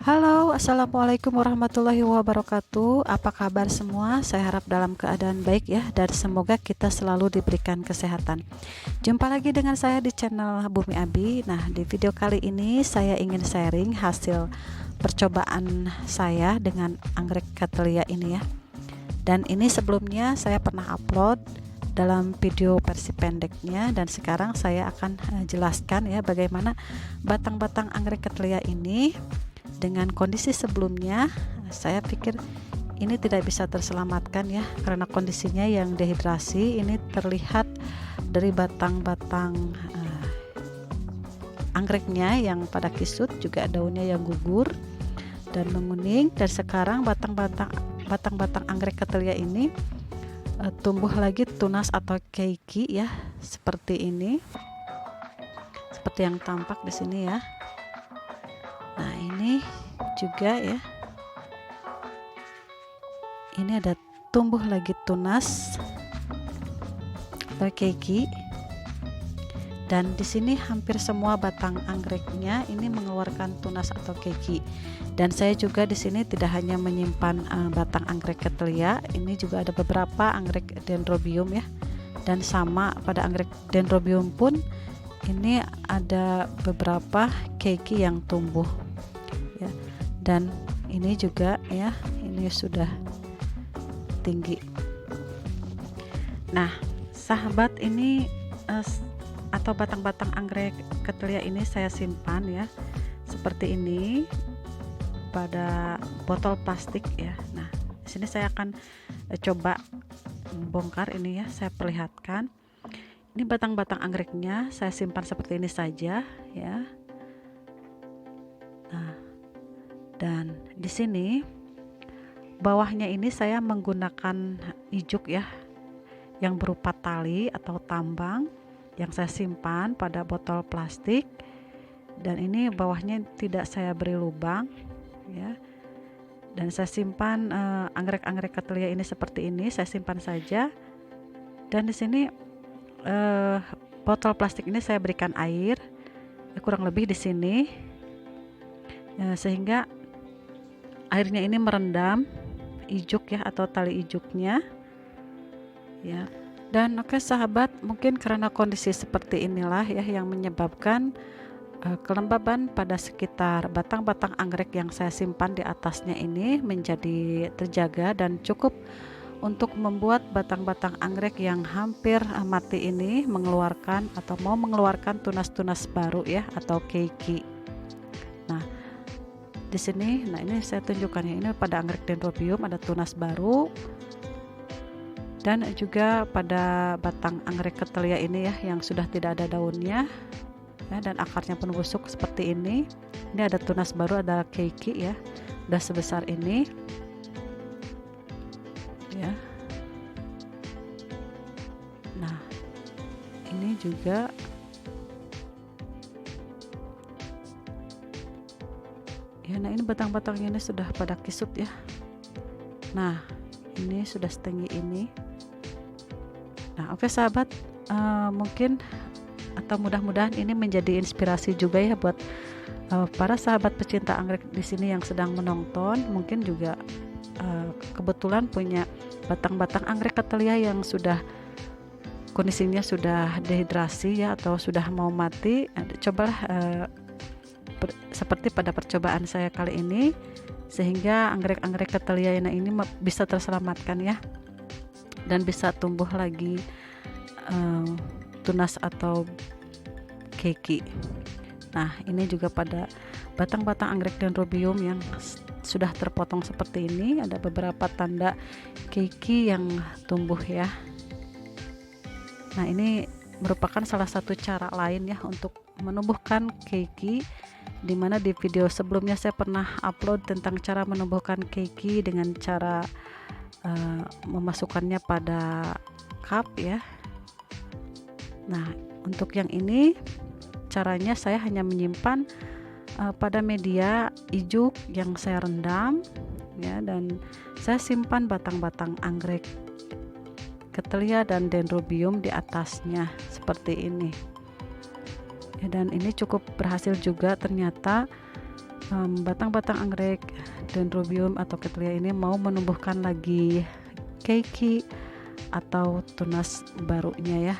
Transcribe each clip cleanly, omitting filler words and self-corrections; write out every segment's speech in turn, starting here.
Halo, assalamualaikum warahmatullahi wabarakatuh. Apa kabar semua? Saya harap dalam keadaan baik ya, dan semoga kita selalu diberikan kesehatan. Jumpa lagi dengan saya di channel Bumi Abi. Nah, di video kali ini saya ingin sharing hasil percobaan saya dengan anggrek Cattleya ini ya. Dan ini sebelumnya saya pernah upload dalam video versi pendeknya, dan sekarang saya akan jelaskan ya bagaimana batang-batang anggrek Cattleya ini dengan kondisi sebelumnya. Saya pikir ini tidak bisa terselamatkan ya, karena kondisinya yang dehidrasi. Ini terlihat dari batang-batang anggreknya yang pada kisut, juga daunnya yang gugur dan menguning. Dan sekarang batang-batang anggrek Cattleya ini tumbuh lagi tunas atau keiki ya, seperti ini, seperti yang tampak di sini ya. Nah, ini juga ya, ini ada tumbuh lagi tunas atau keiki, dan di sini hampir semua batang anggreknya ini mengeluarkan tunas atau keiki. Dan saya juga di sini tidak hanya menyimpan batang anggrek Cattleya, ini juga ada beberapa anggrek dendrobium ya, dan sama pada anggrek dendrobium pun ini ada beberapa keiki yang tumbuh ya. Dan ini juga ya, ini sudah tinggi. Nah, sahabat, ini atau batang-batang anggrek Cattleya ini saya simpan ya seperti ini pada botol plastik ya. Nah, di sini saya akan coba bongkar ini ya, saya perlihatkan. Ini batang-batang anggreknya saya simpan seperti ini saja ya. Nah, dan di sini bawahnya ini saya menggunakan ijuk ya, yang berupa tali atau tambang yang saya simpan pada botol plastik. Dan ini bawahnya tidak saya beri lubang ya. Dan saya simpan anggrek-anggrek Cattleya ini seperti ini, saya simpan saja. Dan di sini botol plastik ini saya berikan air kurang lebih di sini sehingga airnya ini merendam ijuk ya, atau tali ijuknya ya. Dan oke sahabat, mungkin karena kondisi seperti inilah ya yang menyebabkan kelembaban pada sekitar batang-batang anggrek yang saya simpan di atasnya ini menjadi terjaga dan cukup untuk membuat batang-batang anggrek yang hampir mati ini mengeluarkan atau mau mengeluarkan tunas-tunas baru ya, atau keiki. Nah, di sini, nah ini saya tunjukkan ya, ini pada anggrek dendrobium ada tunas baru, dan juga pada batang anggrek Cattleya ini ya yang sudah tidak ada daunnya ya, dan akarnya pun busuk seperti ini. Ini ada tunas baru, ada keiki ya, udah sebesar ini ya. Nah, ini juga ya. Nah, ini batang-batangnya ini sudah pada kisut ya. Nah, ini sudah setinggi ini. Nah, oke sahabat, mungkin atau mudah-mudahan ini menjadi inspirasi juga ya buat para sahabat pecinta anggrek di sini yang sedang menonton. Mungkin juga kebetulan punya batang-batang anggrek Cattleya yang sudah kondisinya sudah dehidrasi ya, atau sudah mau mati. Cobalah seperti pada percobaan saya kali ini, sehingga anggrek-anggrek Cattleya ini bisa terselamatkan ya, dan bisa tumbuh lagi tunas atau keiki. Nah, ini juga pada batang-batang anggrek dendrobium yang sudah terpotong seperti ini, ada beberapa tanda keiki yang tumbuh ya. Nah, ini merupakan salah satu cara lain ya untuk menumbuhkan keiki, dimana di video sebelumnya saya pernah upload tentang cara menumbuhkan keiki dengan cara memasukkannya pada cup ya. Nah, untuk yang ini caranya saya hanya menyimpan pada media ijuk yang saya rendam ya, dan saya simpan batang-batang anggrek Cattleya dan dendrobium di atasnya seperti ini ya. Dan ini cukup berhasil juga ternyata batang-batang anggrek Dendrobium atau Cattleya ini mau menumbuhkan lagi keiki atau tunas barunya ya.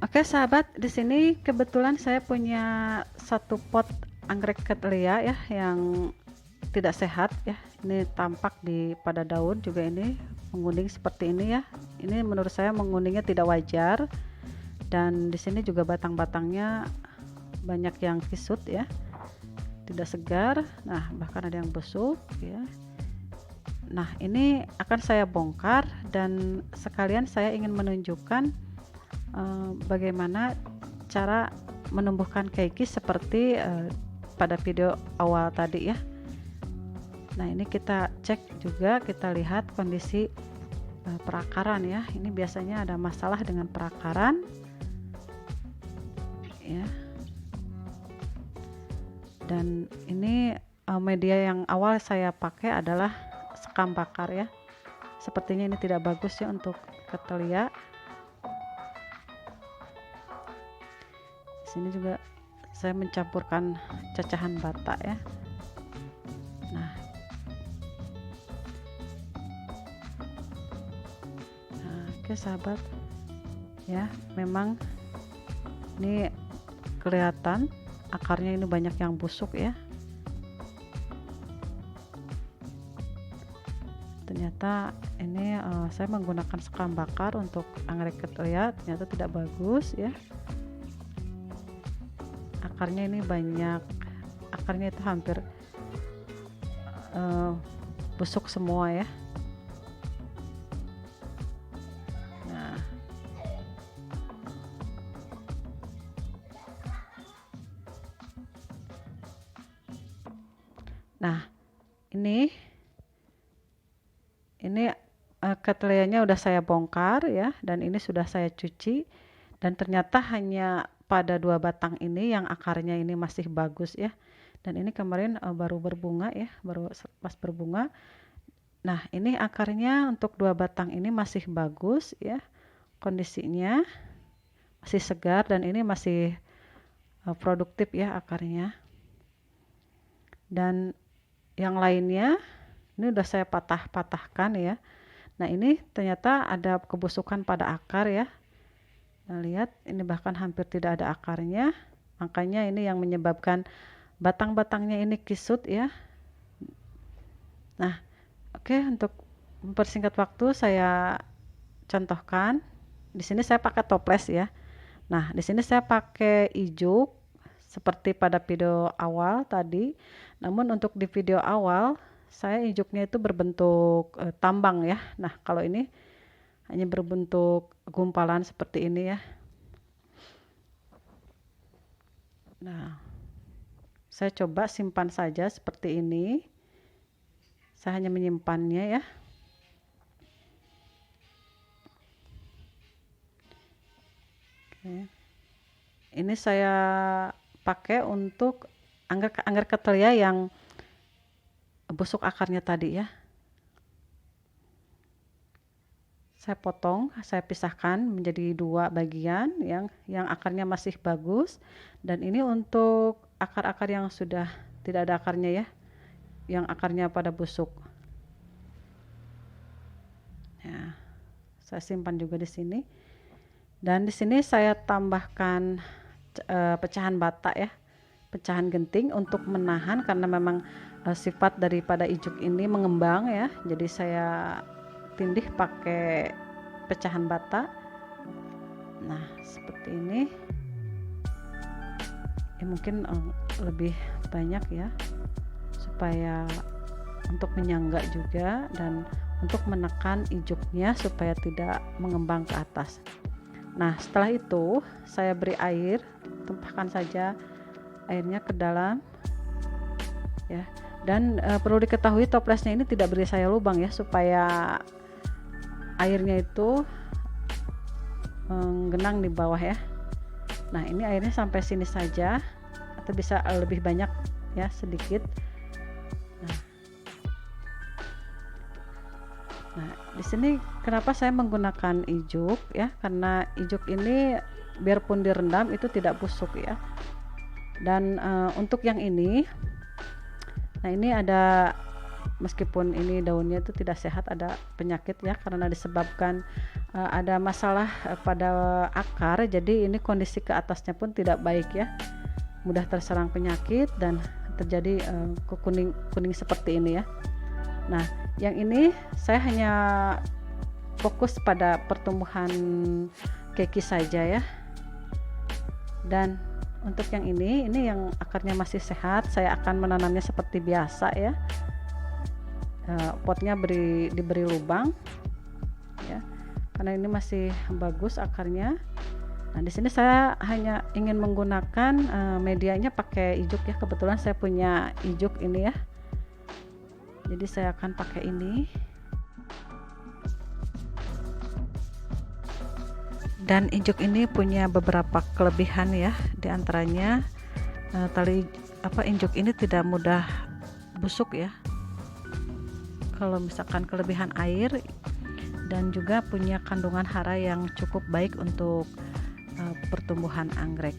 Oke sahabat, di sini kebetulan saya punya satu pot anggrek Cattleya ya yang tidak sehat ya. Ini tampak pada daun juga ini menguning seperti ini ya. Ini menurut saya menguningnya tidak wajar, dan di sini juga batang-batangnya banyak yang kisut ya, tidak segar. Nah bahkan ada yang busuk ya. Nah ini akan saya bongkar, dan sekalian saya ingin menunjukkan bagaimana cara menumbuhkan keiki seperti pada video awal tadi ya. Nah ini kita cek juga, kita lihat kondisi perakaran ya. Ini biasanya ada masalah dengan perakaran ya. Dan ini media yang awal saya pakai adalah sekam bakar ya. Sepertinya ini tidak bagus ya untuk Cattleya. Di sini juga saya mencampurkan cacahan bata ya. Nah, oke sahabat ya, memang ini kelihatan akarnya ini banyak yang busuk ya. Ternyata ini saya menggunakan sekam bakar untuk anggrek Cattleya, ternyata tidak bagus ya. Akarnya ini banyak, akarnya itu hampir busuk semua ya. Nah ini Cattleyanya udah saya bongkar ya, dan ini sudah saya cuci, dan ternyata hanya pada 2 batang ini yang akarnya ini masih bagus ya. Dan ini kemarin baru berbunga ya, baru pas berbunga. Nah ini akarnya untuk 2 batang ini masih bagus ya, kondisinya masih segar, dan ini masih produktif ya akarnya. Dan yang lainnya ini udah saya patah-patahkan ya. Nah ini ternyata ada kebusukan pada akar ya. Nah lihat, ini bahkan hampir tidak ada akarnya, makanya ini yang menyebabkan batang-batangnya ini kisut ya. Nah oke, untuk mempersingkat waktu saya contohkan. Di sini saya pakai toples ya. Nah di sini saya pakai ijuk seperti pada video awal tadi, namun untuk di video awal saya ijuknya itu berbentuk tambang ya. Nah kalau ini hanya berbentuk gumpalan seperti ini ya. Nah saya coba simpan saja seperti ini, saya hanya menyimpannya ya. Oke. Ini saya pakai untuk anggrek Cattleya yang busuk akarnya tadi ya. Saya potong, saya pisahkan menjadi 2 bagian, yang akarnya masih bagus, dan ini untuk akar-akar yang sudah tidak ada akarnya ya, yang akarnya pada busuk. Ya, saya simpan juga di sini. Dan di sini saya tambahkan pecahan bata ya, pecahan genting untuk menahan, karena memang sifat daripada ijuk ini mengembang ya. Jadi saya tindih pakai pecahan bata. Nah seperti ini ya, mungkin lebih banyak ya, supaya untuk menyangga juga, dan untuk menekan ijuknya supaya tidak mengembang ke atas. Nah setelah itu saya beri air, tumpahkan saja airnya ke dalam ya. Dan perlu diketahui toplesnya ini tidak beri saya lubang ya, supaya airnya itu menggenang di bawah ya. Nah ini airnya sampai sini saja, atau bisa lebih banyak ya, sedikit. Nah di sini kenapa saya menggunakan ijuk ya, karena ijuk ini biarpun direndam itu tidak busuk ya. Dan untuk yang ini, nah ini ada, meskipun ini daunnya itu tidak sehat, ada penyakit ya, karena disebabkan ada masalah pada akar, jadi ini kondisi ke atasnya pun tidak baik ya, mudah terserang penyakit dan terjadi kuning seperti ini ya. Nah yang ini saya hanya fokus pada pertumbuhan keki saja ya. Dan untuk yang ini yang akarnya masih sehat, saya akan menanamnya seperti biasa ya. Potnya diberi lubang ya, karena ini masih bagus akarnya. Nah di sini saya hanya ingin menggunakan medianya pakai ijuk ya, kebetulan saya punya ijuk ini ya, jadi saya akan pakai ini. Dan ijuk ini punya beberapa kelebihan ya, diantaranya ijuk ini tidak mudah busuk ya, kalau misalkan kelebihan air, dan juga punya kandungan hara yang cukup baik untuk pertumbuhan anggrek.